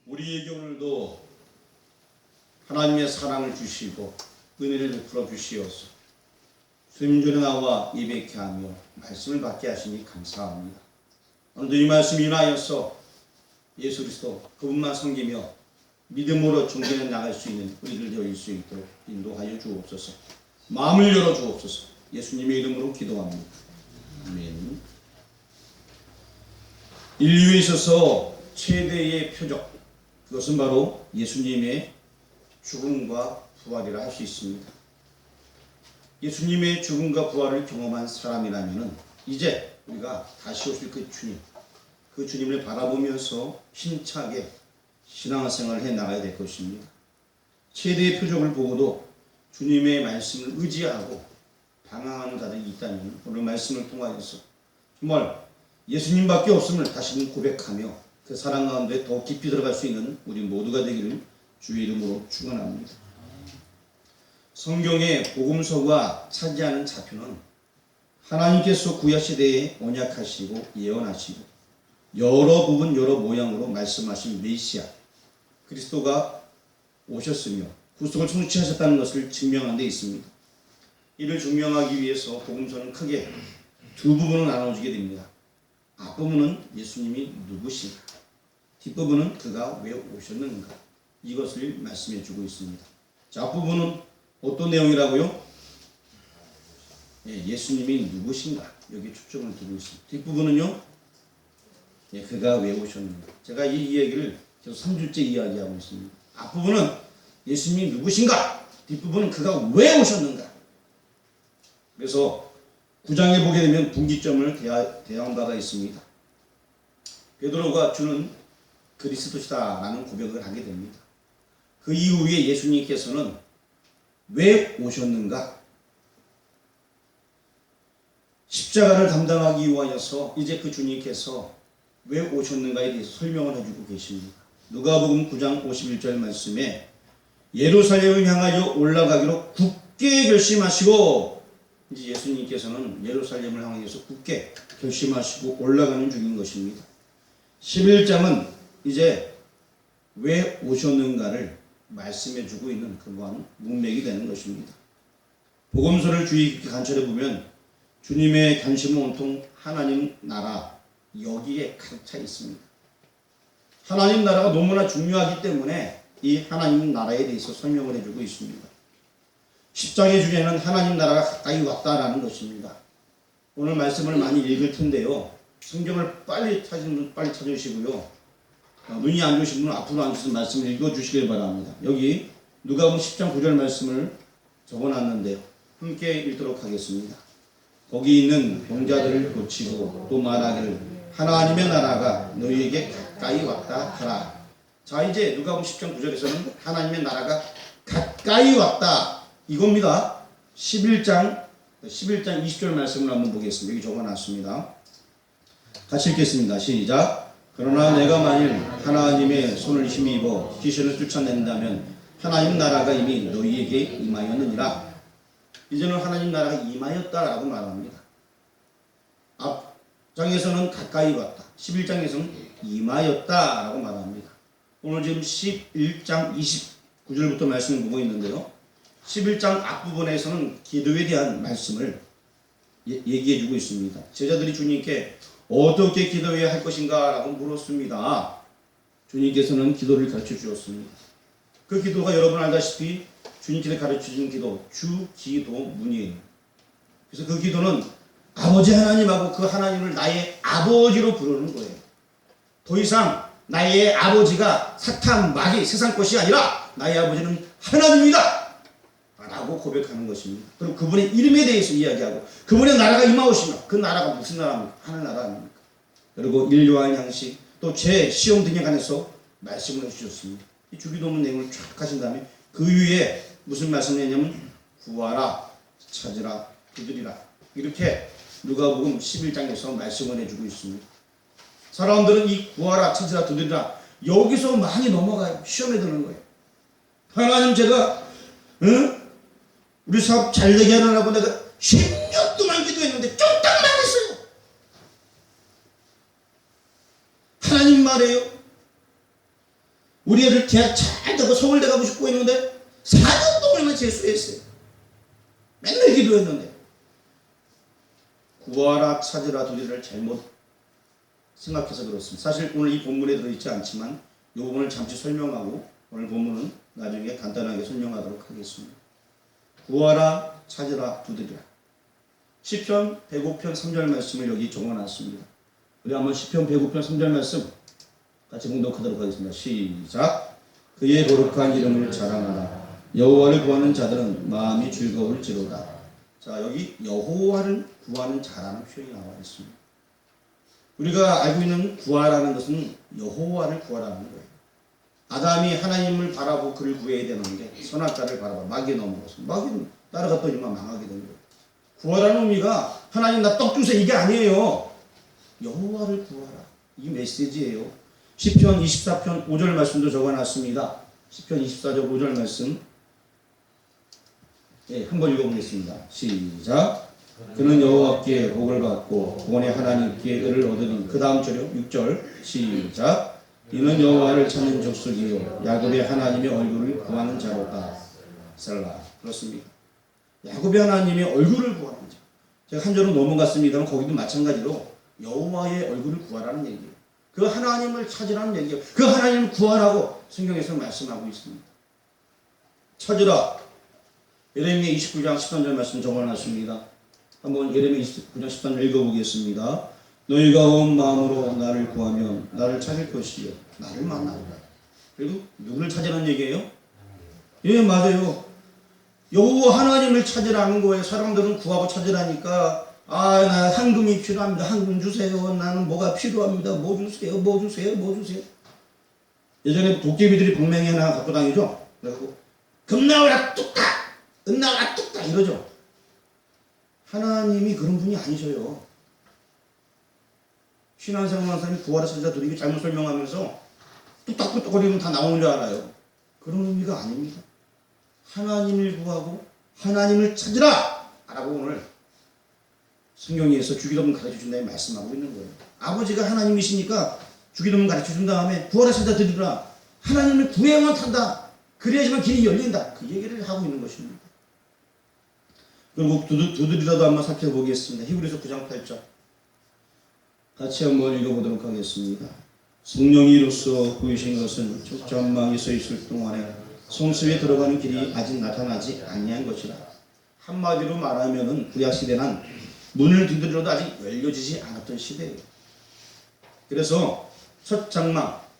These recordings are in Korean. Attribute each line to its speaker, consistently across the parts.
Speaker 1: 우리에게 오늘도 하나님의 사랑을 주시고 은혜를 베풀어 주시어서 주님전에 나와 예배케 하며 말씀을 받게 하시니 감사합니다. 오늘도 이 말씀 인하여서 예수 그리스도 그분만 섬기며 믿음으로 중전에 나갈 수 있는 우리들 되어질 수 있도록 인도하여 주옵소서. 마음을 열어 주옵소서. 예수님의 이름으로 기도합니다. 아멘. 인류에 있어서 최대의 표적, 그것은 바로 예수님의 죽음과 부활이라 할 수 있습니다. 예수님의 죽음과 부활을 경험한 사람이라면 이제 우리가 다시 오실 그 주님, 그 주님을 바라보면서 힘차게 신앙생활을 해나가야 될 것입니다. 최대의 표적을 보고도 주님의 말씀을 의지하고 방황하는 자들이 있다면 오늘 말씀을 통하여서 정말 예수님밖에 없음을 다시금 고백하며 그 사랑 가운데 더 깊이 들어갈 수 있는 우리 모두가 되기를 주의 이름으로 축원합니다. 성경의 복음서가 차지하는 좌표는 하나님께서 구약시대에 언약하시고 예언하시고 여러 부분 여러 모양으로 말씀하신 메시아 그리스도가 오셨으며 구속을 성취하셨다는 것을 증명한 데 있습니다. 이를 증명하기 위해서 복음서는 크게 두 부분으로 나눠지게 됩니다. 앞부분은 예수님이 누구신가, 뒷부분은 그가 왜 오셨는가, 이것을 말씀해 주고 있습니다. 자, 앞부분은 어떤 내용이라고요? 예수님이 누구신가, 여기 초점을 두고 있습니다. 뒷부분은요, 그가 왜 오셨는가. 제가 이 이야기를 계속 3주째 이야기하고 있습니다. 앞부분은 예수님이 누구신가, 뒷부분은 그가 왜 오셨는가. 그래서 9장에 보게 되면 분기점을 대한 바가 있습니다. 베드로가 주는 그리스도시다라는 고백을 하게 됩니다. 그 이후에 예수님께서는 왜 오셨는가? 십자가를 담당하기 위하여서 이제 그 주님께서 왜 오셨는가에 대해서 설명을 해주고 계십니다. 누가복음 9장 51절 말씀에 예루살렘을 향하여 올라가기로 굳게 결심하시고, 이제 예수님께서는 예루살렘을 향해서 굳게 결심하시고 올라가는 중인 것입니다. 11장은 이제 왜 오셨는가를 말씀해 주고 있는 그러한 문맥이 되는 것입니다. 복음서를 주의 깊게 관찰해 보면 주님의 관심은 온통 하나님 나라, 여기에 가득 차 있습니다. 하나님 나라가 너무나 중요하기 때문에 이 하나님 나라에 대해서 설명을 해주고 있습니다. 10장의 주제는 하나님 나라가 가까이 왔다라는 것입니다. 오늘 말씀을 많이 읽을 텐데요. 성경을 빨리 찾으시는 분 빨리 찾으시고요. 눈이 안 좋으신 분은 앞으로 앉아서 말씀을 읽어주시길 바랍니다. 여기 누가복음 10장 9절 말씀을 적어놨는데요. 함께 읽도록 하겠습니다. 거기 있는 병자들을 고치고 또 말하기를 하나님의 나라가 너희에게 가까이 왔다 하라. 자, 이제 누가복음 10장 9절에서는 하나님의 나라가 가까이 왔다, 이겁니다. 11장 20절 말씀을 한번 보겠습니다. 여기 적어놨습니다. 같이 읽겠습니다. 시작. 그러나 내가 만일 하나님의 손을 힘입어 귀신을 쫓아낸다면 하나님 나라가 이미 너희에게 임하였느니라. 이제는 하나님 나라가 임하였다라고 말합니다. 앞장에서는 가까이 왔다, 11장에서는 임하였다라고 말합니다. 오늘 지금 11장 29절부터 말씀을 보고 있는데요. 11장 앞부분에서는 기도에 대한 말씀을 얘기해 주고 있습니다. 제자들이 주님께 어떻게 기도해야 할 것인가 라고 물었습니다. 주님께서는 기도를 가르쳐 주셨습니다. 그 기도가 여러분 알다시피 주님께서 가르쳐 주신 기도, 주기도문이에요. 그래서 그 기도는 아버지 하나님하고 그 하나님을 나의 아버지로 부르는 거예요. 더 이상 나의 아버지가 사탄, 마귀, 세상 것이 아니라 나의 아버지는 하나님이다 라고 고백하는 것입니다. 그리고 그분의 이름에 대해서 이야기하고 그분의 나라가 임하오시며, 그 나라가 무슨 나라입니까? 하늘나라 아닙니까? 그리고 인류와의 양식, 또 제 시험 등에 관해서 말씀을 해주셨습니다. 이 주기도문 내용을 쫙 하신 다음에 그 위에 무슨 말씀을 했냐면 구하라, 찾으라, 두드리라, 이렇게 누가복음 11장에서 말씀을 해주고 있습니다. 사람들은 이 구하라, 찾으라, 두드리라 여기서 많이 넘어가요. 시험에 드는 거예요. 하나님, 제가 우리 사업 잘 되게 하느라고 내가 10년 동안 기도했는데 쫄딱 망했어요. 하나님 말이에요. 우리 애들 대학 잘 되고 서울대 가고 싶고 했는데 4년 동안만 재수했어요. 맨날 기도했는데. 구하라 찾으라 두드리라를 잘못 생각해서 그렇습니다. 사실 오늘 이 본문에 들어있지 않지만 이 부분을 잠시 설명하고 오늘 본문은 나중에 간단하게 설명하도록 하겠습니다. 구하라 찾으라 두드리라. 시편 105편 3절 말씀을 여기 적어놨습니다. 우리 한번 시편 105편 3절 말씀 같이 봉독하도록 하겠습니다. 시작. 그의 거룩한 이름을 자랑하라. 여호와를 구하는 자들은 마음이 즐거울지로다. 자, 여기 여호와를 구하는 자라는 표현이 나와 있습니다. 우리가 알고 있는 구하라는 것은 여호와를 구하라는 거예요. 아담이 하나님을 바라보고 그를 구해야 되는 게 선악과를 바라봐 마귀에 넘어갔어. 마귀는 따라갔더니만 망하게 된 거예요. 구하라는 의미가 하나님 나 떡 주세요 이게 아니에요. 여호와를 구하라. 이 메시지예요. 시편 24편 5절 말씀도 적어놨습니다. 시편 24절 5절 말씀 한번 읽어보겠습니다. 시작. 그는 여호와께 복을 받고 구원의 하나님께 의를 얻으니. 그 다음 절요 6절 시작. 이는 여호와를 찾는 족속이요 야곱의 하나님의 얼굴을 구하는 자로다. 살라. 그렇습니다. 야곱의 하나님의 얼굴을 구하는 자. 제가 한 절은 넘어갔습니다만 거기도 마찬가지로 여호와의 얼굴을 구하라는 얘기예요. 그 하나님을 찾으라는 얘기예요. 그 하나님을 구하라고 성경에서 말씀하고 있습니다. 찾으라. 예레미야 29장 13절 말씀 적어놨습니다. 한번 예레미야 29장 13절 읽어보겠습니다. 너희가 온 마음으로 나를 구하면 나를 찾을 것이요 나를 만나리라. 그리고 누구를 찾으라는 얘기예요? 예, 맞아요. 여호와 하나님을 찾으라는 거예요. 사람들은 구하고 찾으라니까 나 황금이 필요합니다. 황금 주세요. 나는 뭐가 필요합니다. 뭐 주세요. 뭐 주세요. 뭐 주세요. 예전에 도깨비들이 방맹이 하나 갖고 다니죠. 그래서 금 나와라 뚝딱 은 나와라 뚝딱 이러죠. 하나님이 그런 분이 아니셔요. 신앙생활하는 사람이 구하라 찾으라 두드리기 잘못 설명하면서 뚝딱뚝딱거리면 다 나오는 줄 알아요. 그런 의미가 아닙니다. 하나님을 구하고 하나님을 찾으라 라고 오늘 성경에서 주기도문 가르쳐준다고 말씀하고 있는 거예요. 아버지가 하나님이시니까 주기도문 가르쳐준 다음에 구하라 찾아 드리라. 하나님을 구해야만 한다. 그래야지만 길이 열린다. 그 얘기를 하고 있는 것입니다. 그리고 두드리라도 한번 살펴보겠습니다. 히브리서 9장 8절 같이 한번 읽어보도록 하겠습니다. 성령이 이로써 보이신 것은 전망이 서 있을 동안에 성습에 들어가는 길이 아직 나타나지 아니한 것이라. 한마디로 말하면은 구약시대는 문을 두드려도 아직 열려지지 않았던 시대예요. 그래서 첫 장막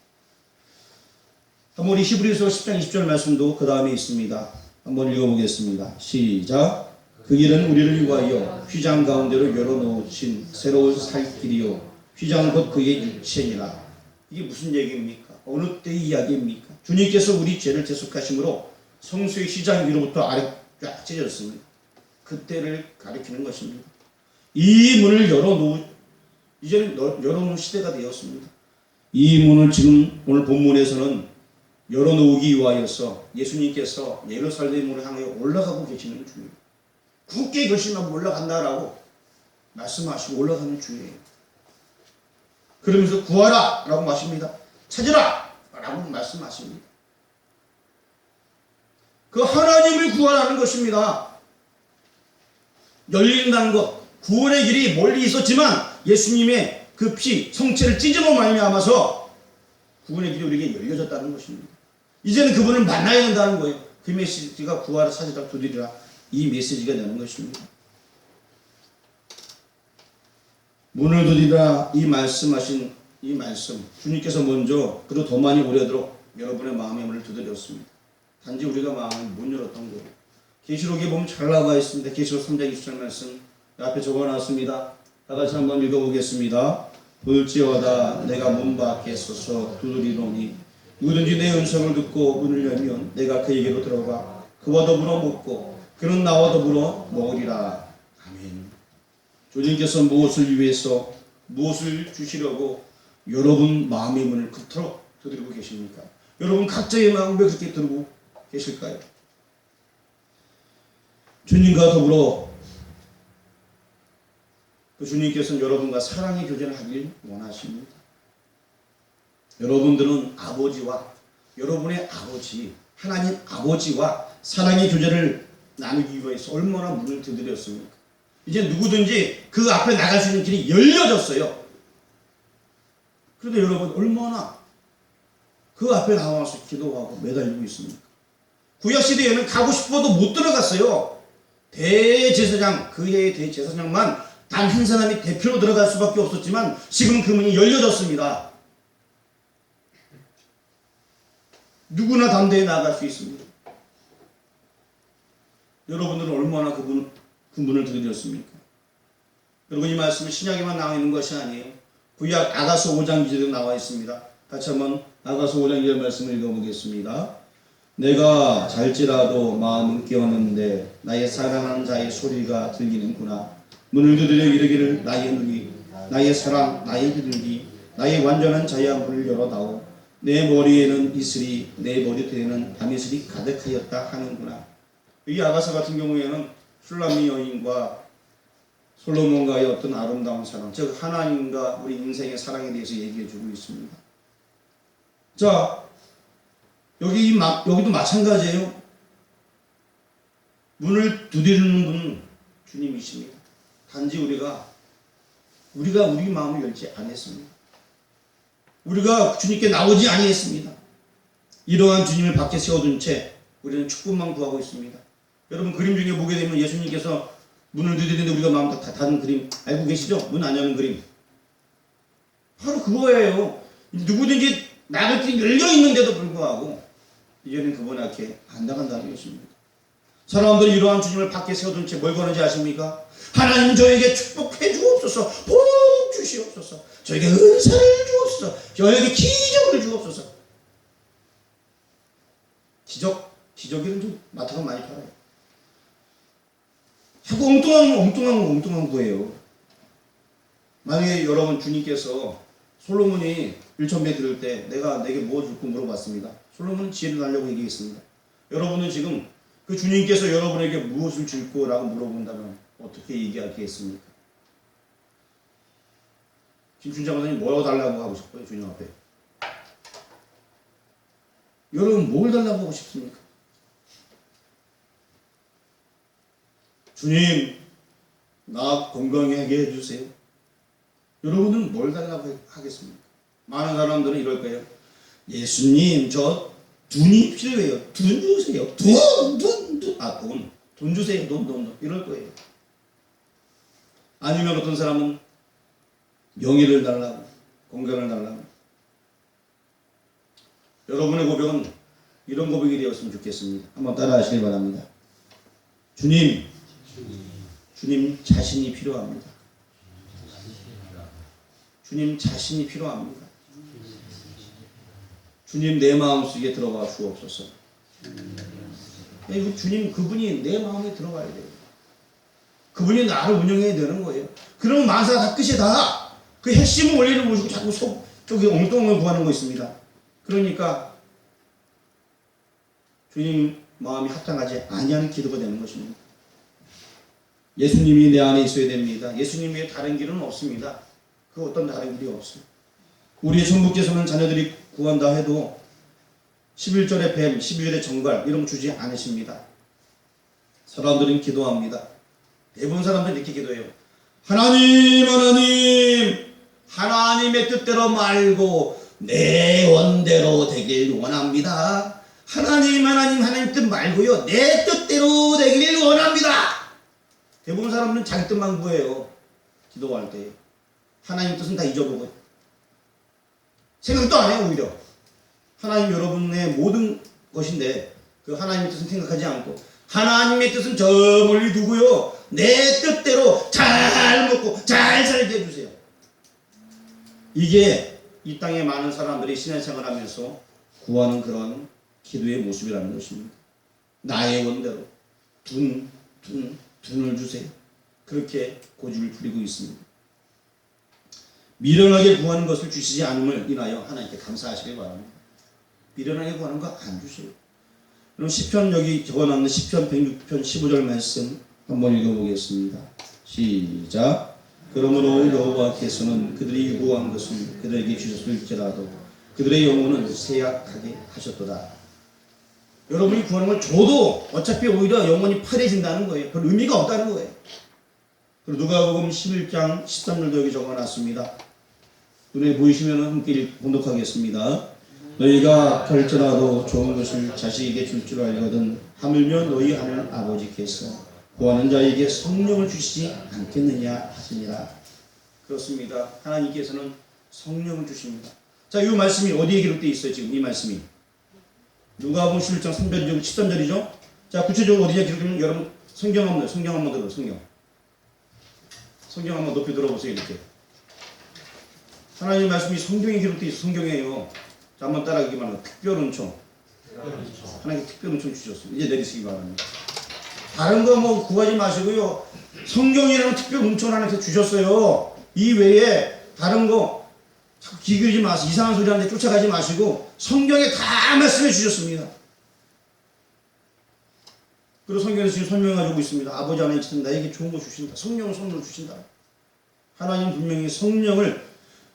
Speaker 1: 한번 우리 히브리서 10장 20절 말씀도 그 다음에 있습니다. 한번 읽어보겠습니다. 시작. 그 길은 우리를 위하여 휘장 가운데로 열어놓으신 새로운 살 길이요 휘장 곧 그의 육체니라. 이게 무슨 얘기입니까? 어느 때의 이야기입니까? 주님께서 우리 죄를 대속하심으로 성소의 휘장 위로부터 아래 쫙 찢어졌습니다. 그때를 가리키는 것입니다. 이 문을 이제는 열어놓은 시대가 되었습니다. 이 문을 지금 오늘 본문에서는 열어놓기 위하여서 예수님께서 예루살렘으로 향해 올라가고 계시는 중입니다. 굳게 결심하고 올라간다라고 말씀하시고 올라가는 중이에요. 그러면서 구하라 라고 말씀합니다. 찾으라 라고 말씀하십니다. 그 하나님을 구하라는 것입니다. 열린다는 것, 구원의 길이 멀리 있었지만 예수님의 그 피, 성체를 찢음으로 말미암아서 구원의 길이 우리에게 열려졌다는 것입니다. 이제는 그분을 만나야 한다는 거예요. 그 메시지가 구하라 찾으라 두드리라 이 메시지가 되는 것입니다. 문을 두드리라 이 말씀하신 이 말씀 주님께서 먼저 그리고 더 많이 오래도록 여러분의 마음의 문을 두드렸습니다. 단지 우리가 마음을 못 열었던 거예요. 계시록에 보면 잘 나와 있습니다. 계시록 3장 20절 말씀 앞에 적어놨습니다. 다 같이 한번 읽어보겠습니다. 볼지어다 내가 문 밖에 서서 두드리노니 누구든지 내 음성을 듣고 문을 열면 내가 그에게로 들어가 그와 더불어 먹고 그는 나와 더불어 먹으리라. 아멘. 주님께서 무엇을 위해서 무엇을 주시려고 여러분 마음의 문을 그토록 두드리고 계십니까? 여러분 각자의 마음을 왜 그렇게 두드리고 계실까요? 주님과 더불어 그 주님께서는 여러분과 사랑의 교제를 하길 원하십니다. 여러분들은 아버지와 여러분의 아버지, 하나님 아버지와 사랑의 교제를 나누기 위해서 얼마나 문을 두드렸습니까? 이제 누구든지 그 앞에 나갈 수 있는 길이 열려졌어요. 그런데 여러분 얼마나 그 앞에 나와서 기도하고 매달리고 있습니까? 구약시대에는 가고 싶어도 못 들어갔어요. 대제사장, 그의 대제사장만 단 한 사람이 대표로 들어갈 수밖에 없었지만 지금 그 문이 열려졌습니다. 누구나 담대히 나갈 수 있습니다. 여러분들은 얼마나 그 문을 두드렸습니까? 여러분 이 말씀은 신약에만 나와 있는 것이 아니에요. 구약 아가서 5장 2절에 나와 있습니다. 같이 한번 아가서 5장 2절 말씀을 읽어보겠습니다. 내가 잘지라도 마음은 깨었는데 나의 사랑하는 자의 소리가 들리는구나. 문을 두드려 이르기를 나의 눈이 나의 사랑 나의 비둘기 나의 완전한 자야 문을 열어다오. 내 머리에는 이슬이 내 머리털에는 밤이슬이 가득하였다 하는구나. 이 아가서 같은 경우에는 슐라미 여인과 솔로몬과의 어떤 아름다운 사랑, 즉 하나님과 우리 인생의 사랑에 대해서 얘기해 주고 있습니다. 자, 여기도 마찬가지예요. 문을 두드리는 분은 주님이십니다. 단지 우리가 우리 마음을 열지 않았습니다. 우리가 주님께 나오지 아니했습니다. 이러한 주님을 밖에 세워둔 채 우리는 축복만 구하고 있습니다. 여러분 그림 중에 보게 되면 예수님께서 문을 두드리는데 우리가 마음 다 닫은 그림 알고 계시죠? 문 안 여는 그림. 바로 그거예요. 누구든지 나갈 길이 열려 있는데도 불구하고 이제는 그분 앞에 안 나간다는 것입니다. 사람들이 이러한 주님을 밖에 세워둔 채 뭘 거는지 아십니까? 하나님 저에게 축복해 주옵소서, 복 주시옵소서, 저에게 은사를 주옵소서, 저에게 기적을 주옵소서. 기적이는 좀 마트가 많이 팔아요. 자꾸 엉뚱한 거예요. 만약에 여러분 주님께서 솔로몬이 1,000배 들을 때 내게 뭐 줄까 물어봤습니다. 솔로몬은 지혜를 달라고 얘기했습니다. 여러분은 지금 그 주님께서 여러분에게 무엇을 줄 거라고 물어본다면 어떻게 얘기하겠습니까? 김춘자 목사님 뭐 달라고 하고 싶어요? 주님 앞에. 여러분 뭘 달라고 하고 싶습니까? 주님 나 건강하게 해주세요. 여러분은 뭘 달라고 하겠습니까? 많은 사람들은 이럴 거예요. 예수님 저 돈이 필요해요. 돈 주세요. 돈 주세요. 돈 이럴 거예요. 아니면 어떤 사람은 명예를 달라고, 건강을 달라고. 여러분의 고백은 이런 고백이 되었으면 좋겠습니다. 한번 따라 하시길 바랍니다. 주님 자신이 필요합니다. 주님 자신이 필요합니다. 주님 내 마음속에 들어와 주옵소서. 주님 그분이 내 마음에 들어와야 돼요. 그분이 나를 운영해야 되는 거예요. 그러면 만사 다 끝이 다 그 핵심을 원리를 모시고 자꾸 저기 엉뚱한 걸 구하는 거 있습니다. 그러니까 주님 마음이 합당하지 아니하는 기도가 되는 것입니다. 예수님이 내 안에 있어야 됩니다. 예수님 외에 다른 길은 없습니다. 그 어떤 다른 길이 없어요. 우리의 천부께서는 자녀들이 구한다 해도 11절의 뱀, 12절의 정갈 이런 거 주지 않으십니다. 사람들은 기도합니다. 대부분 사람들은 이렇게 기도해요. 하나님의 뜻대로 말고 내 원대로 되길 원합니다. 하나님 뜻 말고요. 내 뜻대로 되길 원합니다. 대부분 사람들은 자기 뜻만 구해요. 기도할 때. 하나님 뜻은 다 잊어보고 생각도 안 해요. 오히려 하나님 여러분의 모든 것인데 그 하나님의 뜻은 생각하지 않고 하나님의 뜻은 저 멀리 두고요. 내 뜻대로 잘 먹고 잘 살게 해주세요. 이게 이 땅에 많은 사람들이 신앙생활 하면서 구하는 그런 기도의 모습이라는 것입니다. 나의 원대로 돈을 주세요. 그렇게 고집을 부리고 있습니다. 미련하게 구하는 것을 주시지 않음을 인하여 하나님께 감사하시길 바랍니다. 미련하게 구하는 거 안 주세요. 그럼 시편 여기 적어놨는 시편 106편 15절 말씀 한번 읽어보겠습니다. 시작. 그러므로 여호와께서는 그들이 구한 것을 그들에게 주셨을지라도 그들의 영혼은 쇠약하게 하셨도다. 여러분이 구하는 걸 줘도 어차피 오히려 영혼이 파래진다는 거예요. 별 의미가 없다는 거예요. 그리고 누가복음 11장 13절도 여기 적어놨습니다. 눈에 보이시면 함께 봉독하겠습니다. 너희가 결전하도 좋은 것을 자식에게 줄 줄 알거든 하물며 너희 하늘 아버지께서 구하는 자에게 성령을 주시지 않겠느냐 하시니라. 그렇습니다. 하나님께서는 성령을 주십니다. 자, 이 말씀이 어디에 기록되어 있어요? 지금 이 말씀이 누가복음 11장 3절이죠, 13절이죠. 자, 구체적으로 어디에 기록되면 여러분 성경 한번 들어요. 성경 한번 높이 들어보세요. 이렇게 하나님 말씀이 성경에 기록되어 있어. 성경이에요. 자, 한번 따라하기만 하면 특별 은총. 하나님께 특별 은총 주셨어요. 이제 내리시기 바랍니다. 다른 거 뭐 구하지 마시고요. 성경이라는 특별 은총을 하나님께서 주셨어요. 이 외에 다른 거 기교지 마시고 이상한 소리 하는데 쫓아가지 마시고 성경에 다 말씀해 주셨습니다. 그리고 성경에서 지금 설명해주고 있습니다. 아버지 하나님께서 나에게 좋은 거 주신다. 성령을 선물로 주신다. 하나님 분명히 성령을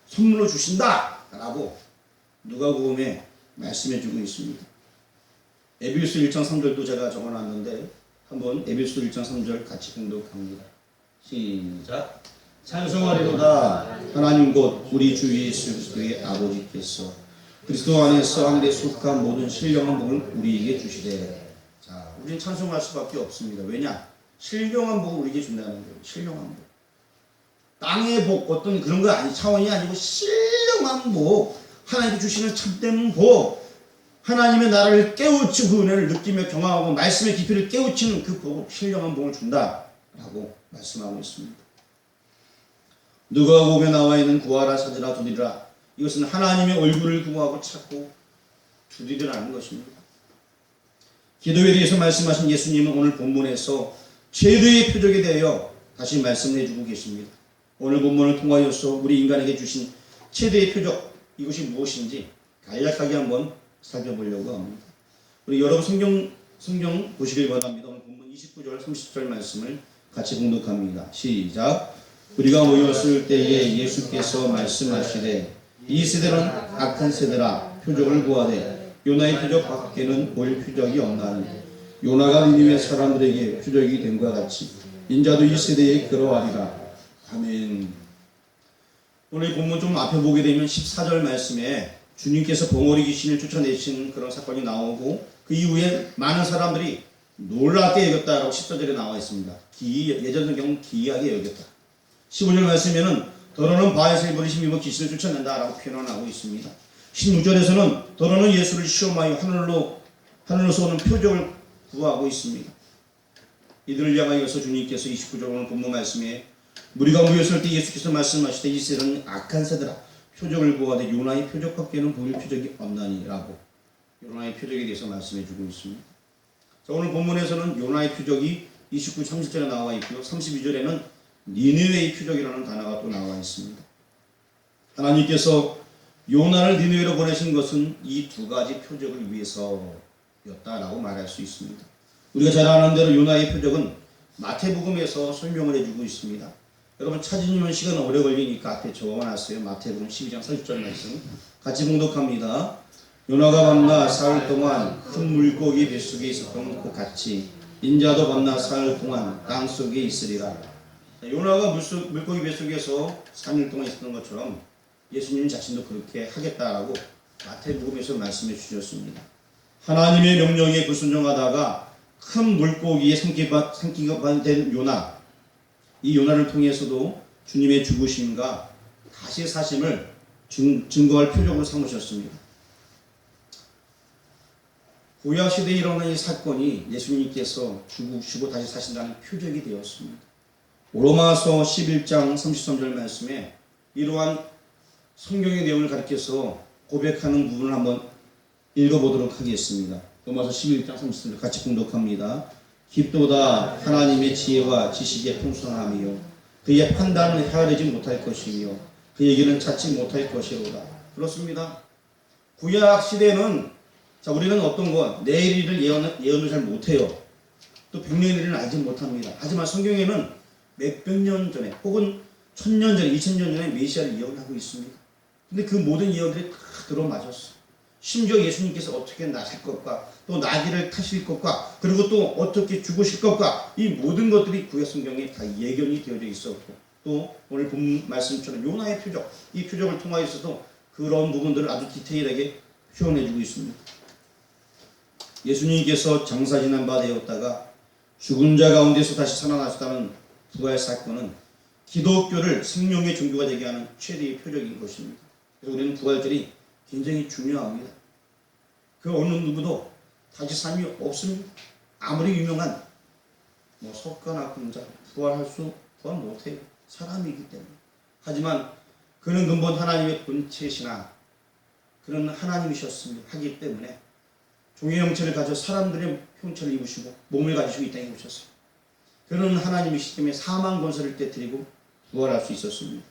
Speaker 1: 선물로 주신다 라고 누가복음에 말씀해 주고 있습니다. 에베소서 1장 3절도 제가 적어놨는데 한번 에베소서 1장 3절 같이 공독합니다. 시작. 찬송하리로다 하나님 곧 우리 주 예수 그리스도의 아버지께서 그리스도 안에서 하늘에 속한 모든 신령한 복을 우리에게 주시되. 자, 우리는 찬송할 수밖에 없습니다. 왜냐? 신령한 복을 우리에게 준다는 거예요. 신령한 복. 땅의 복 어떤 그런 거 아니 차원이 아니고 신령한 복. 하나님께 주시는 참된 복. 하나님의 나라를 깨우치고 그 은혜를 느끼며 경험하고 말씀의 깊이를 깨우치는 그 복을 신령한 복을 준다라고 말씀하고 있습니다. 누가복음에 나와 있는 구하라 찾으라 두드리라, 이것은 하나님의 얼굴을 구하고 찾고 두드리라는 것입니다. 기도에 대해서 말씀하신 예수님은 오늘 본문에서 최대의 표적에 대하여 다시 말씀해 주고 계십니다. 오늘 본문을 통하여서 우리 인간에게 주신 최대의 표적, 이것이 무엇인지 간략하게 한번 살펴보려고 합니다. 우리 여러분 성경 보시길 바랍니다. 오늘 본문 29절 30절 말씀을 같이 봉독합니다. 시작. 우리가 모였을 때에 예수께서 말씀하시되 이 세대는 악한 세대라 표적을 구하되 요나의 표적 밖에는 볼 표적이 없나니 요나가 니느웨 사람들에게 표적이 된 것 같이 인자도 이 세대에 그러하리라. 아멘. 오늘 본문 좀 앞에 보게 되면 14절 말씀에 주님께서 봉오리 귀신을 쫓아내신 그런 사건이 나오고 그 이후에 많은 사람들이 놀랍게 여겼다라고 14절에 나와 있습니다. 예전 성경은 기이하게 여겼다. 15절 말씀에는 더러는 바에서 입으리 힘입어 귀신을 쫓아낸다라고 표현하고 있습니다. 16절에서는 더러는 예수를 시험하여 하늘로서 오는 표적을 구하고 있습니다. 이들을 향하여서 주님께서 29절 오늘 본문 말씀에 우리가 모였을 때 예수께서 말씀하시되 이 세대는 악한 세대라 표적을 구하되 요나의 표적밖에는 보일 표적이 없나니라고 요나의 표적에 대해서 말씀해 주고 있습니다. 자, 오늘 본문에서는 요나의 표적이 29, 30절에 나와 있고요. 32절에는 니느웨의 표적이라는 단어가 또 나와 있습니다. 하나님께서 요나를 니느웨로 보내신 것은 이 두 가지 표적을 위해서였다라고 말할 수 있습니다. 우리가 잘 아는 대로 요나의 표적은 마태복음에서 설명을 해주고 있습니다. 여러분 찾으면 시간은 오래 걸리니까 앞에 적어놨어요. 마태복음 12장 30절 말씀 같이 봉독합니다. 요나가 밤낮 사흘 동안 큰 물고기 뱃속에 있었던 것 같이 인자도 밤낮 사흘 동안 땅속에 있으리라. 요나가 물고기 뱃속에서 3일 동안 있었던 것처럼 예수님 자신도 그렇게 하겠다라고 마태복음에서 말씀해 주셨습니다. 하나님의 명령에 불순종하다가 큰 물고기에 삼키가 된 요나, 이 요나를 통해서도 주님의 죽으심과 다시 사심을 증거할 표적으로 삼으셨습니다. 구약시대에 일어난 이 사건이 예수님께서 죽으시고 다시 사신다는 표적이 되었습니다. 로마서 11장 33절 말씀에 이러한 성경의 내용을 가리켜서 고백하는 부분을 한번 읽어보도록 하겠습니다. 로마서 11장 33절 같이 봉독합니다. 깊도다 하나님의 지혜와 지식의 풍성함이요 그의 판단은 헤아리지 못할 것이며 그의 길은 찾지 못할 것이로다. 그렇습니다. 구약 시대는 자 우리는 어떤 것 내일 일을 예언을 잘 못해요. 또 100년의 일을 알지 못합니다. 하지만 성경에는 몇백 년 전에 혹은 1000년 전에 2000년 전에 메시아를 예언하고 있습니다. 근데 그 모든 예언들이 다 들어맞았어. 심지어 예수님께서 어떻게 나실 것과 또 나귀를 타실 것과 그리고 또 어떻게 죽으실 것과 이 모든 것들이 구약 성경에 다 예견이 되어져 있었고 또 오늘 본 말씀처럼 요나의 표적, 이 표적을 통하여서도 그런 부분들을 아주 디테일하게 표현해주고 있습니다. 예수님께서 장사 지난 바 되었다가 죽은 자 가운데서 다시 살아나셨다는 부활 사건은 기독교를 생명의 종교가 되게 하는 최대의 표적인 것입니다. 그래서 우리는 부활절이 굉장히 중요합니다. 그 어느 누구도 다시 삶이 없습니다. 아무리 유명한 석가나 금자 부활 못해요. 사람이기 때문에. 하지만 그는 근본 하나님의 본체시나 그는 하나님이셨습니다. 하기 때문에 종의 형체를 가져 사람들의 형체를 입으시고 몸을 가지시고 이 땅에 오셨어요. 그는 하나님이시기 때문에 사망 권세를 깨뜨리고 부활할 수 있었습니다.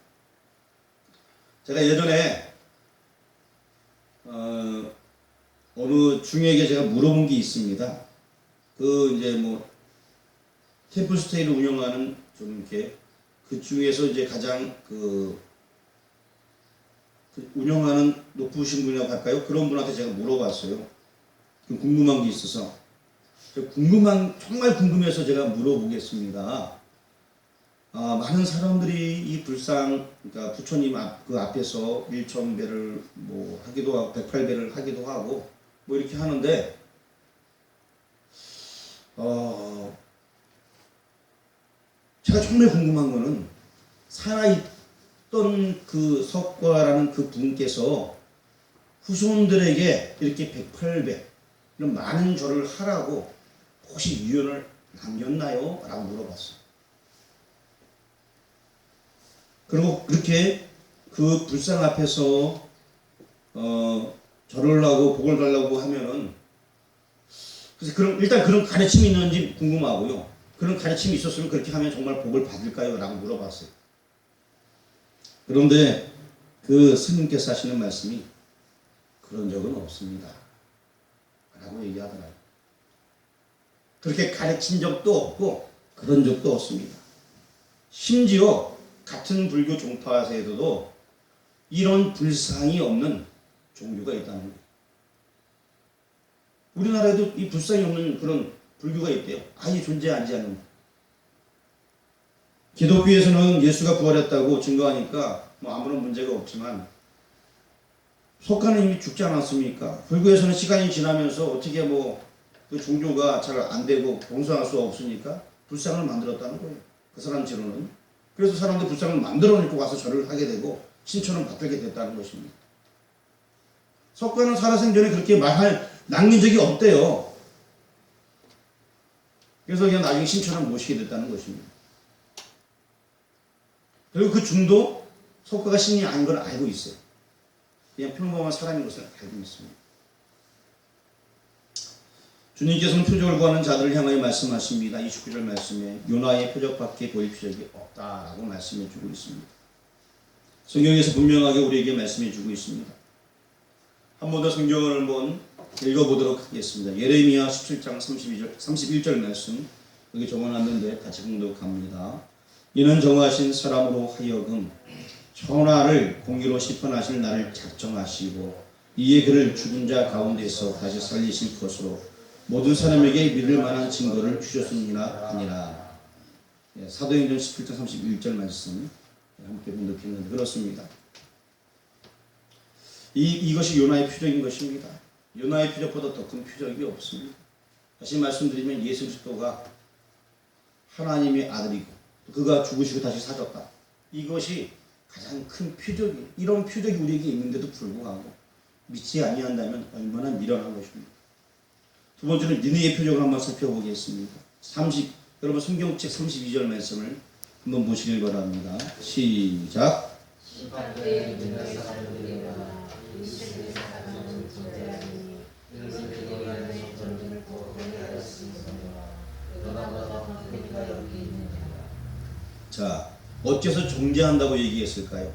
Speaker 1: 제가 예전에 어느 중에게 제가 물어본 게 있습니다. 템플스테이를 운영하는 좀 이렇게 그 중에서 이제 가장 운영하는 높으신 분이라고 할까요? 그런 분한테 제가 물어봤어요. 궁금한 게 있어서 정말 궁금해서 제가 물어보겠습니다. 많은 사람들이 이 그러니까 부처님 그 앞에서 1000배를 하기도 하고 108배를 하기도 하고 이렇게 하는데 제가 정말 궁금한 거는 살아있던 그 석가라는 그 분께서 후손들에게 이렇게 108배 이런 많은 절을 하라고 혹시 유언을 남겼나요? 라고 물어봤어요. 그리고 그렇게 그 불상 앞에서 절을 하고 복을 달라고 하면은 그래서 일단 그런 가르침이 있는지 궁금하고요. 그런 가르침이 있었으면 그렇게 하면 정말 복을 받을까요? 라고 물어봤어요. 그런데 그 스님께서 하시는 말씀이 그런 적은 없습니다. 라고 얘기하더라고요. 그렇게 가르친 적도 없고 그런 적도 없습니다. 심지어 같은 불교 종파세에도 이런 불상이 없는 종교가 있다는 거예요. 우리나라에도 이 불상이 없는 그런 불교가 있대요. 아예 존재하지 않는. 기독교에서는 예수가 부활했다고 증거하니까 아무런 문제가 없지만 석가는 이미 죽지 않았습니까? 불교에서는 시간이 지나면서 어떻게 그 종교가 잘 안 되고 봉사할 수 없으니까 불상을 만들었다는 거예요. 그 사람처럼은. 그래서 사람들 불상을 만들어 놓고 와서 절을 하게 되고 신천을 받들게 됐다는 것입니다. 석가는 살아생전에 그렇게 남긴 적이 없대요. 그래서 그냥 나중에 신천을 모시게 됐다는 것입니다. 그리고 그 중도 석가가 신이 아닌 걸 알고 있어요. 그냥 평범한 사람인 것을 알고 있습니다. 주님께서는 표적을 구하는 자들을 향하여 말씀하십니다. 29절 말씀에 요나의 표적밖에 보일 표적이 없다라고 말씀해 주고 있습니다. 성경에서 분명하게 우리에게 말씀해 주고 있습니다. 한 번 더 성경을 한번 읽어보도록 하겠습니다. 예레미야 17장 31절 말씀 여기 적어놨는데 같이 공독합니다. 이는 정하신 사람으로 하여금 천하를 공의로 심판하실 날을 작정하시고 이에 그를 죽은 자 가운데서 다시 살리실 것으로 모든 사람에게 믿을 만한 증거를 주셨음이나 아니라. 사도행전 17장 31절 말씀 함께 공독했는데 그렇습니다. 이것이 요나의 표적인 것입니다. 요나의 표적보다 더 큰 표적이 없습니다. 다시 말씀드리면 예수 그리스도가 하나님의 아들이고 그가 죽으시고 다시 사셨다. 이것이 가장 큰 표적이에요. 이런 표적이 우리에게 있는데도 불구하고 믿지 아니한다면 얼마나 미련한 것입니다. 두 번째로 니느의 표적을 한번 살펴보겠습니다. 여러분 성경책 32절 말씀을 한번 보시길 바랍니다. 시작. 자, 어째서 정죄한다고 얘기했을까요?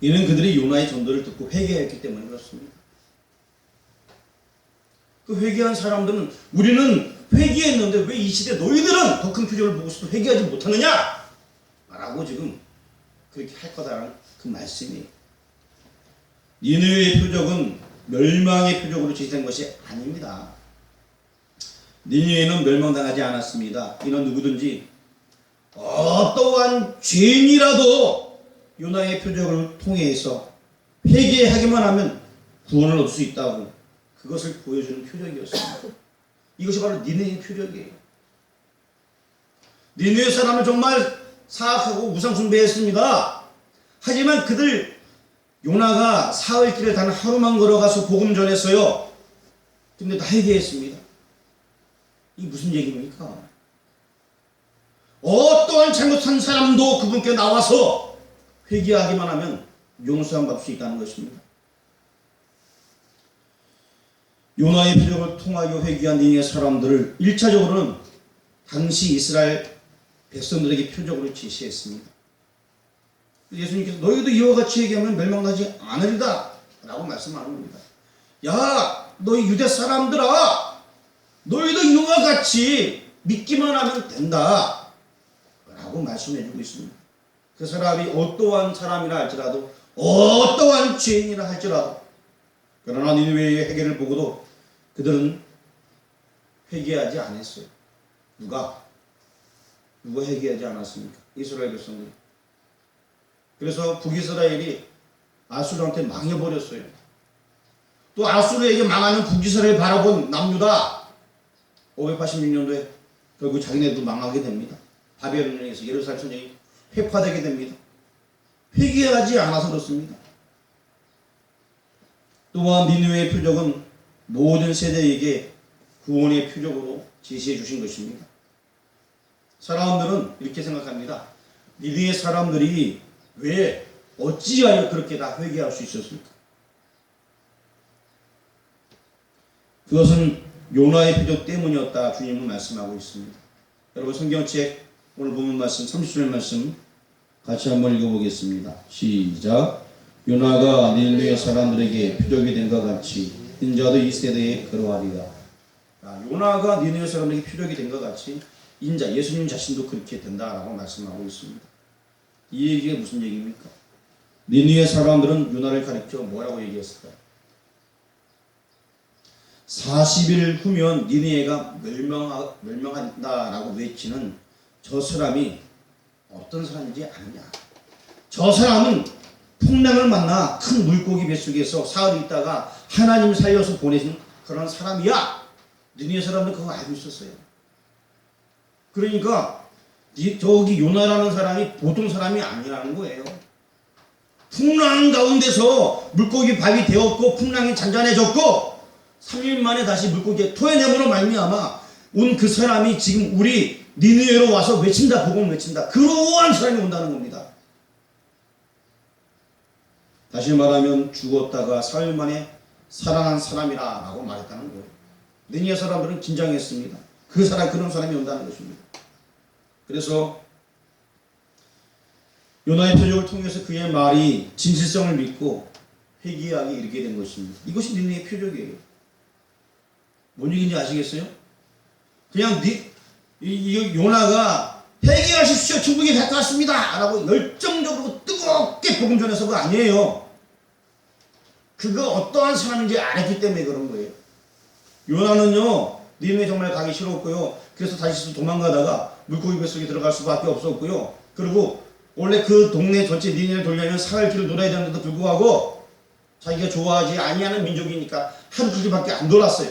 Speaker 1: 이는 그들이 요나의 전도를 듣고 회개했기 때문에 그렇습니다. 그 회개한 사람들은 우리는 회개했는데 왜 이 시대 너희들은 더 큰 표적을 보고서도 회개하지 못하느냐? 라고 지금 그렇게 할 거다라는 그 말씀이에요. 니느웨의 표적은 멸망의 표적으로 제시된 것이 아닙니다. 니느웨는 멸망당하지 않았습니다. 이는 누구든지 어떠한 죄인이라도 요나의 표적을 통해서 회개하기만 하면 구원을 얻을 수 있다고 그것을 보여주는 표적이었습니다. 이것이 바로 니느웨의 표적이에요. 니느웨 사람을 정말 사악하고 우상숭배했습니다. 하지만 그들 요나가 사흘 길을 단 하루만 걸어가서 복음 전했어요. 근데 다 회개했습니다. 이게 무슨 얘기입니까? 어떠한 잘못한 사람도 그분께 나와서 회개하기만 하면 용서함 받을 수 있다는 것입니다. 요나의 표적을 통하여 회개한 니느웨 사람들을 1차적으로는 당시 이스라엘 백성들에게 표적으로 제시했습니다. 예수님께서 너희도 이와 같이 얘기하면 멸망하지 않으리다 라고 말씀하는 겁니다. 야, 너희 유대 사람들아, 너희도 이와 같이 믿기만 하면 된다 라고 말씀해주고 있습니다. 그 사람이 어떠한 사람이라 할지라도, 어떠한 죄인이라 할지라도, 그러나 니느웨의 회개를 보고도 그들은 회개하지 않았어요. 누가 회개하지 않았습니까? 이스라엘 백성들이. 그래서 북이스라엘이 아수르한테 망해버렸어요. 또 아수르에게 망하는 북이스라엘 바라본 남유다 586년도에 결국 자기네도 망하게 됩니다. 바벨론에 의해서 예루살렘 전쟁이 획파되게 됩니다. 회개하지 않아서 그렇습니다. 또한 니느웨의 표적은 모든 세대에게 구원의 표적으로 제시해 주신 것입니다. 사람들은 이렇게 생각합니다. 니느웨 사람들이 왜 어찌하여 그렇게 다 회개할 수 있었을까? 그것은 요나의 표적 때문이었다 주님은 말씀하고 있습니다. 여러분 성경책 오늘 보면 말씀 30절 말씀 같이 한번 읽어보겠습니다. 시작. 요나가 니느웨 사람들에게 표적이 된 것 같이 인자도 이 세대에 그러하리라. 요나가 니느웨 사람들에게 표적이 된 것 같이 인자 예수님 자신도 그렇게 된다라고 말씀하고 있습니다. 이 얘기가 무슨 얘기입니까? 니느웨 사람들은 요나를 가리켜 뭐라고 얘기했을까요? 40일 후면 니느웨가 멸망한다라고 외치는 저 사람이 어떤 사람인지 아느냐? 저 사람은 풍랑을 만나 큰 물고기 뱃속에서 사흘 있다가 하나님 살려서 보내신 그런 사람이야. 니느웨 사람들은 그거 알고 있었어요. 그러니까 저기 요나라는 사람이 보통 사람이 아니라는 거예요. 풍랑 가운데서 물고기 밥이 되었고 풍랑이 잔잔해졌고 3일 만에 다시 물고기에 토해냄으로 말미암아 온 그 사람이 지금 우리 니느웨로 와서 외친다, 복음을 외친다. 그러한 사람이 온다는 겁니다. 다시 말하면 죽었다가 4일 만에 살아난 사람이라 라고 말했다는 거예요. 니느웨 사람들은 긴장했습니다. 그런 사람이 온다는 것입니다. 그래서 요나의 표적을 통해서 그의 말이 진실성을 믿고 회개하기 이르게 된 것입니다. 이것이 니느웨의 표적이에요. 뭔 얘기인지 아시겠어요? 그냥 요나가 회개하십시오, 천국에 가까웠습니다 라고 열정적으로 뜨겁게 복음 전해서가 아니에요. 그가 어떠한 사람인지 알았기 때문에 그런 거예요. 요나는요 니느웨 정말 가기 싫었고요. 그래서 다시 도망가다가 물고기 뱃속에 들어갈 수밖에 없었고요. 그리고 원래 그 동네 전체 니느웨를 돌려면 사흘 길을 돌아야 되는데도 불구하고 자기가 좋아하지 아니하는 민족이니까 하루 길밖에 안 돌았어요.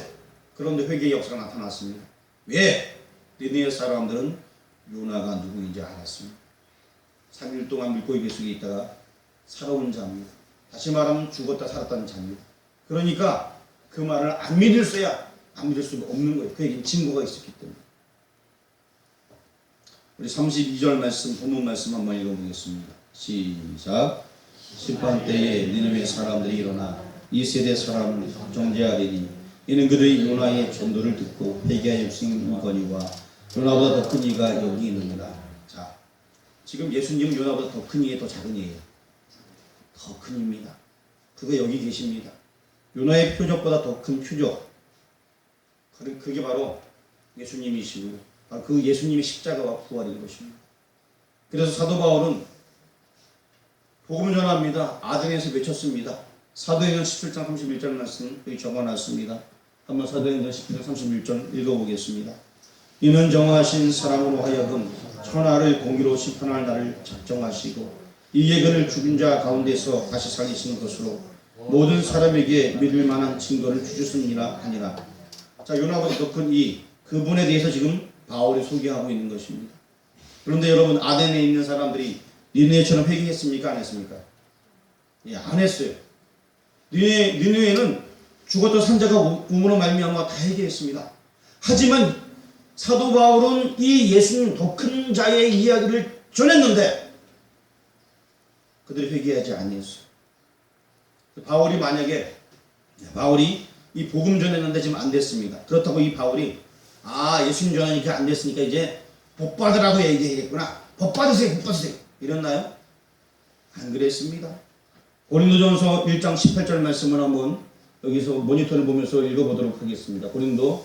Speaker 1: 그런데 회개의 역사가 나타났습니다. 왜? 니느웨 사람들은 요나가 누구인지 알았습니다. 3일 동안 물고기 뱃속에 있다가 살아온 자입니다. 다시 말하면 죽었다 살았다는 자입니다. 그러니까 그 말을 안 믿을 수가 없는 거예요. 그에겐 증거가 있었기 때문에. 우리 32절 말씀, 본문 말씀 한번 읽어보겠습니다. 시작. 심판 때에 니느웨 사람들이 일어나 이 세대 사람을 정죄하리니 이는 그들이 요나의 전도를 듣고 회개하여 육신거니와 요나보다 더 큰 이가 여기 있느니라. 자, 지금 예수님은 요나보다 더 큰 이에 더 작은 이에요. 더 큰 입니다. 그가 여기 계십니다. 요나의 표적보다 더 큰 표적. 그게 바로 예수님이시고 바로 그 예수님의 십자가와 부활인 것입니다. 그래서 사도 바울은 복음을 전합니다. 아덴에서 외쳤습니다. 사도행전 17장 31절 말씀 여기 적어놨습니다. 한번 사도행전 17장 31절 읽어보겠습니다. 이는 정하신 사람으로 하여금 천하를 공의로 심판할 날을 작정하시고 이 예견을 죽은 자 가운데서 다시 살리시는 것으로 모든 사람에게 믿을 만한 증거를 주셨느니라 하니라. 자, 요나보다 더 큰 이 그분에 대해서 지금 바울이 소개하고 있는 것입니다. 그런데 여러분, 아덴에 있는 사람들이 니느웨처럼 회개했습니까? 안 했습니까? 예, 안 했어요. 니느웨는 죽었던 산자가 우문으로 말미암아 다 회개했습니다. 하지만 사도 바울은 이 예수님 더 큰 자의 이야기를 전했는데 그들이 회개하지 아니했어요. 바울이 이 복음 전했는데 지금 안 됐습니다. 그렇다고 이 바울이 예수님 전하니까 안 됐으니까 이제 복 받으라고 얘기해야겠구나. 복 받으세요, 복 받으세요. 이랬나요? 안 그랬습니다. 고린도전서 1장 18절 말씀을 한번 여기서 모니터를 보면서 읽어보도록 하겠습니다. 고린도전서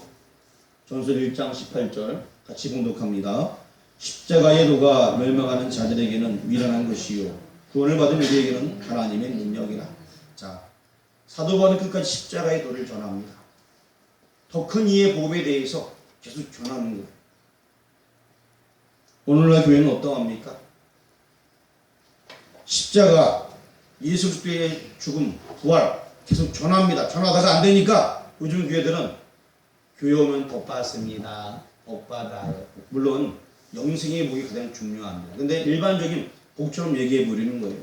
Speaker 1: 1장 18절 같이 봉독합니다. 십자가의 도가 멸망하는 자들에게는 미련한 것이요 구원을 받은 우리에게는 하나님의 능력이라. 자, 사도 바울은 끝까지 십자가의 도를 전합니다. 더 큰 이의 복음에 대해서 계속 전하는 거예요. 오늘날 교회는 어떠합니까? 십자가, 예수 그리스도의 죽음, 부활 계속 전합니다. 전하다가 안 되니까 요즘 교회들은 교회 오면 복 받습니다. 복 받아요. 물론 영생의 복이 가장 중요합니다. 근데 일반적인 복처럼 얘기해 버리는 거예요.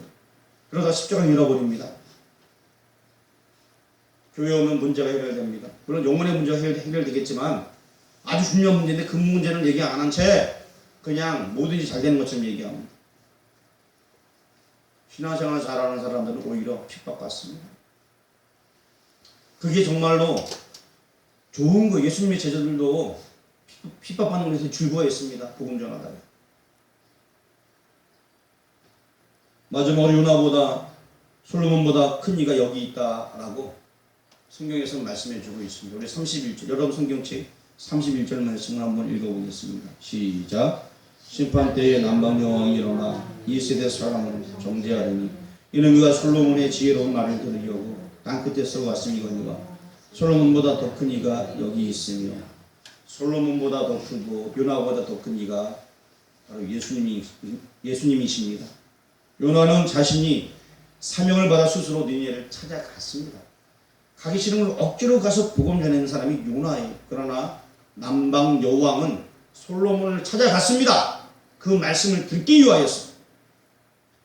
Speaker 1: 그러다 십자가를 잃어버립니다. 교회 오면 문제가 해결됩니다. 물론 영혼의 문제가 해결되겠지만 아주 중요한 문제인데 그 문제는 얘기 안 한 채 그냥 뭐든지 잘 되는 것처럼 얘기합니다. 신앙생활 잘하는 사람들은 오히려 핍박받습니다. 그게 정말로 좋은 거예요. 예수님의 제자들도 핍박받는 것에서 즐거워했습니다. 복음 전하다가. 마지막으로 요나보다 솔로몬보다 큰 이가 여기 있다라고 성경에서 말씀해 주고 있습니다. 우리 31절, 여러분 성경책 31절 말씀을 한번 읽어보겠습니다. 시작. 심판 때에 남방 여왕이 일어나 이 세대 사람을 정죄하리니 이는 그가 솔로몬의 지혜로운 말을 들으려고 땅끝에서 왔음이거니와 솔로몬보다 더 큰 이가 여기 있으며 솔로몬보다 더 크고 요나보다 더 큰 이가 바로 예수님이십니다. 요나는 자신이 사명을 받아 스스로 니느웨를 찾아갔습니다. 가기 싫은 걸 억지로 가서 복음 전하는 사람이 요나예요. 그러나 남방 여왕은 솔로몬을 찾아갔습니다. 그 말씀을 듣기 위하여서.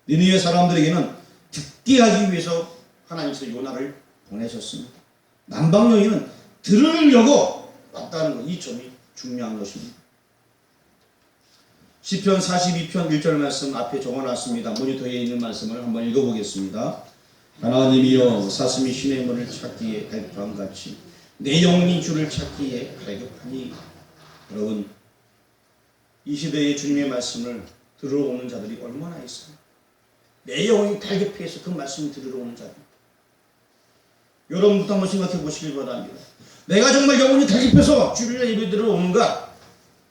Speaker 1: 니느웨 사람들에게는 듣게 하기 위해서 하나님께서 요나를 보내셨습니다. 남방 여인은 들으려고 왔다는 것, 이 점이 중요한 것입니다. 시편 42편 1절 말씀 앞에 적어놨습니다. 모니터에 있는 말씀을 한번 읽어보겠습니다. 하나님이여 사슴이 신의 문을 찾기에 갈급함같이 내 영혼이 주를 찾기에 갈급하니. 여러분, 이 시대에 주님의 말씀을 들으러 오는 자들이 얼마나 있습니까? 내 영혼이 갈급해서 그 말씀을 들으러 오는 자들. 여러분부터 한번 생각해 보시길 바랍니다. 내가 정말 영혼이 갈급해서 주일날 예배 들으러 오는가?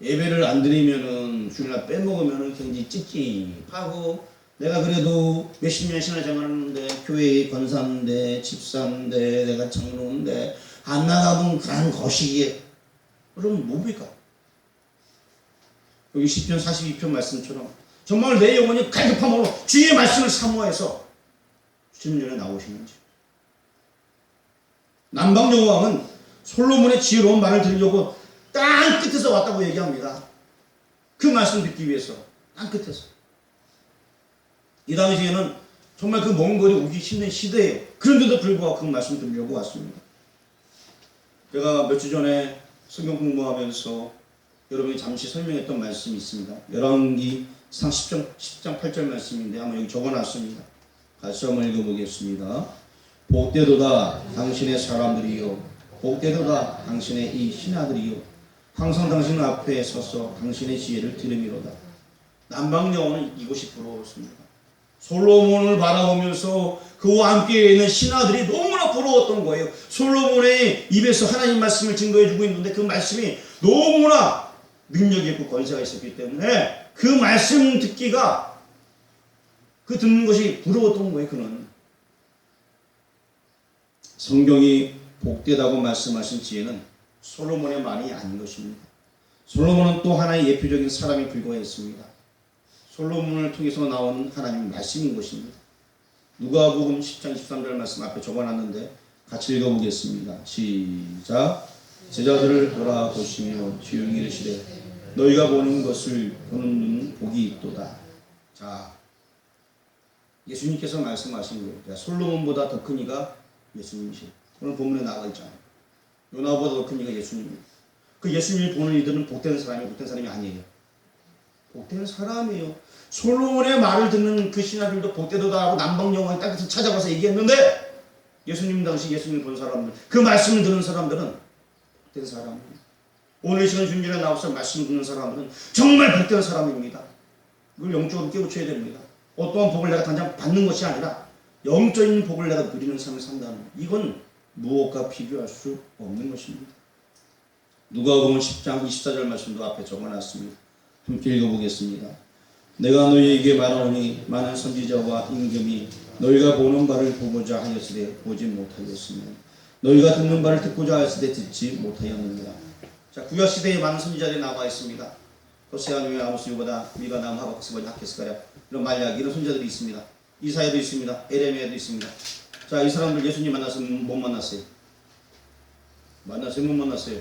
Speaker 1: 예배를 안 드리면은 주일날 빼먹으면은 굉장히 찝찝하고, 내가 그래도 몇십 년 신앙생활하는데 교회에 권사인데 집사인데 내가 장로인데 안 나가본 그런 거시기에 그럼 뭡니까? 여기 시편 42편 말씀처럼 정말 내 영혼이 갈급함으로 주의 말씀을 사모해서 주님 전에 나오시는지. 남방 여왕은 솔로몬의 지혜로운 말을 들으려고 땅 끝에서 왔다고 얘기합니다. 그 말씀 듣기 위해서 땅 끝에서. 이 당시에는 정말 그 먼 거리 오기 힘든 시대예요. 그런데도 불구하고 그 말씀 들으려고 왔습니다. 제가 몇 주 전에 성경 공부하면서 여러분이 잠시 설명했던 말씀이 있습니다. 열왕기 10장 8절 말씀인데 한번 여기 적어놨습니다. 같이 한번 읽어보겠습니다. 복되도다 당신의 사람들이요, 복되도다 당신의 이 신하들이요, 항상 당신 앞에 서서 당신의 지혜를 들음이로다. 남방 여왕은 이곳이 부러웠습니다. 솔로몬을 바라보면서 그와 함께 있는 신하들이 너무나 부러웠던 거예요. 솔로몬의 입에서 하나님 말씀을 증거해주고 있는데 그 말씀이 너무나 능력이 있고 권세가 있었기 때문에 그 말씀 듣기가 그 듣는 것이 부러웠던 거예요. 그는 성경이 복되다고 말씀하신 지혜는 솔로몬의 말이 아닌 것입니다. 솔로몬은 또 하나의 예표적인 사람에 불과했습니다. 솔로몬을 통해서 나오는 하나님 말씀인 것입니다. 누가복음 10장 13절 말씀 앞에 적어놨는데 같이 읽어보겠습니다. 시작. 제자들을 돌아보시며 조용히 이르시되 너희가 보는 것을 보는 눈은 복이 있도다. 자, 예수님께서 말씀하신 거예요. 자, 솔로몬보다 더 큰 이가 예수님이시에요. 오늘 본문에 나와 있잖아요. 요나보다 더 큰 이가 예수님이에요. 그 예수님을 보는 이들은 복된 사람이 복된 사람이 아니에요. 복된 사람이에요. 솔로몬의 말을 듣는 그 신하들도 복되도다 하고 남방영화에 땅에서 찾아가서 얘기했는데 예수님 당시 예수님을 본 사람들, 그 말씀을 듣는 사람들은 복된 사람이에요. 오늘 이 시간 준비를 나와서 말씀을 듣는 사람들은 정말 복된 사람입니다. 그걸 영적으로 깨우쳐야 됩니다. 어떠한 복을 내가 당장 받는 것이 아니라 영적인 복을 내가 누리는 삶을 산다는 것. 이건 무엇과 비교할 수 없는 것입니다. 누가복음 10장 24절 말씀도 앞에 적어놨습니다. 함께 읽어보겠습니다. 내가 너희에게 말하오니 많은 선지자와 임금이 너희가 보는 바를 보고자 하였으되 보지 못하였으며 너희가 듣는 바를 듣고자 하였으되 듣지 못하였느니라. 자, 구약 시대에 많은 선지자들이 나와 있습니다. 호세아, 노예, 아모스, 유보다, 미가, 나움, 하박국, 스바냐, 하케스가랴 이런 말약 이런 선지자들이 있습니다. 이사야도 있습니다. 에레미야도 있습니다. 자, 이 사람들 예수님 만나서 못 만났어요. 만났어요? 못 만났어요?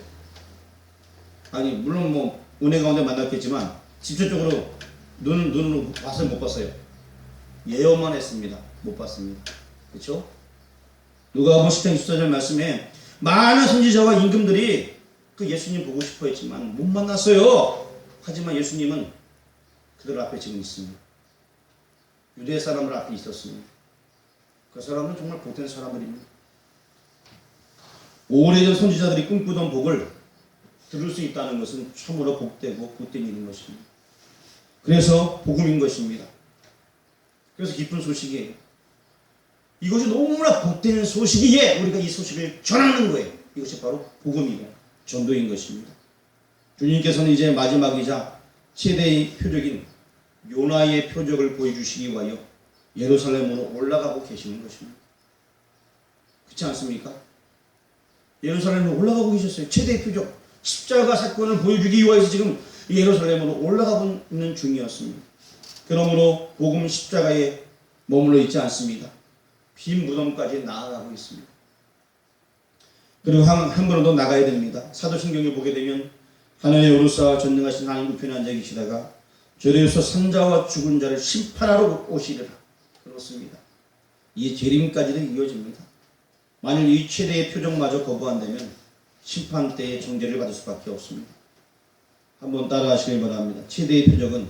Speaker 1: 아니 물론 뭐 은혜 가운데 만났겠지만 직접적으로 눈으로 봐서 못 봤어요. 예언만 했습니다. 못 봤습니다. 그렇죠? 누가복음 10장 24절 말씀에 많은 선지자와 임금들이 그 예수님 보고 싶어 했지만 못 만났어요. 하지만 예수님은 그들 앞에 지금 있습니다. 유대 사람들 앞에 있었습니다. 그 사람은 정말 복된 사람들입니다. 오래전 선지자들이 꿈꾸던 복을 들을 수 있다는 것은 참으로 복되고 복된 일인 것입니다. 그래서 복음인 것입니다. 그래서 기쁜 소식이에요. 이것이 너무나 복된 소식이기에 우리가 이 소식을 전하는 거예요. 이것이 바로 복음이고 전도인 것입니다. 주님께서는 이제 마지막이자 최대의 표적인 요나의 표적을 보여주시기 위하여 예루살렘으로 올라가고 계시는 것입니다. 그렇지 않습니까? 예루살렘으로 올라가고 계셨어요. 최대의 표적 십자가 사건을 보여주기 위해서 지금 예루살렘으로 올라가고 있는 중이었습니다. 그러므로 복음 십자가에 머물러 있지 않습니다. 빈 무덤까지 나아가고 있습니다. 그리고 한 걸음 더 나가야 됩니다. 사도신경에 보게 되면 하늘에 오르사 전능하신 하나님 우편에 앉아 계시다가 저리에서 산자와 죽은 자를 심판하러 오시리라. 그렇습니다. 이 재림까지도 이어집니다. 만일 이 최대의 표적마저 거부한다면 심판 때의 정죄를 받을 수밖에 없습니다. 한번 따라하시길 바랍니다. 최대의 표적은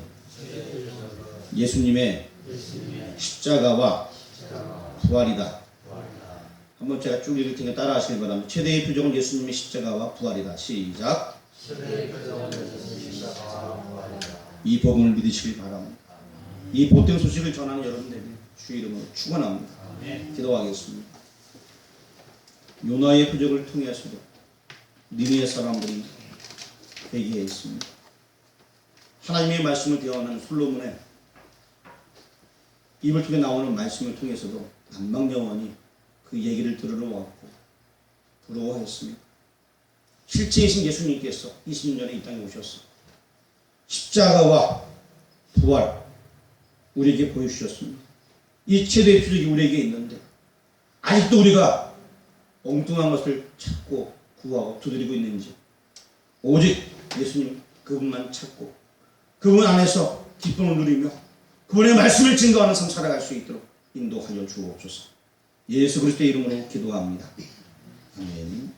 Speaker 1: 예수님의 십자가와 부활이다. 한번 제가 쭉 읽을 테니까 따라하시길 바랍니다. 최대의 표적은 예수님의 십자가와 부활이다. 시작. 이 복음을 믿으시길 바랍니다. 이 복된 소식을 전하는 여러분들이 주의 이름으로 축원합니다. 기도하겠습니다. 요나의 표적을 통해서도 니느웨 사람들이 회개했습니다. 하나님의 말씀을 대언하는 솔로몬의 입을 통해 나오는 말씀을 통해서도 남방여원이 그 얘기를 들으러 왔고 부러워했습니다. 실제이신 예수님께서 20년 전에 이 땅에 오셔서 십자가와 부활 우리에게 보여주셨습니다. 이 최대의 표적이 우리에게 있는데 아직도 우리가 엉뚱한 것을 찾고 구하고 두드리고 있는지 오직 예수님 그분만 찾고 그분 안에서 기쁨을 누리며 그분의 말씀을 증거하는 삶 살아갈 수 있도록 인도하여 주옵소서. 예수 그리스도의 이름으로 기도합니다. 아멘.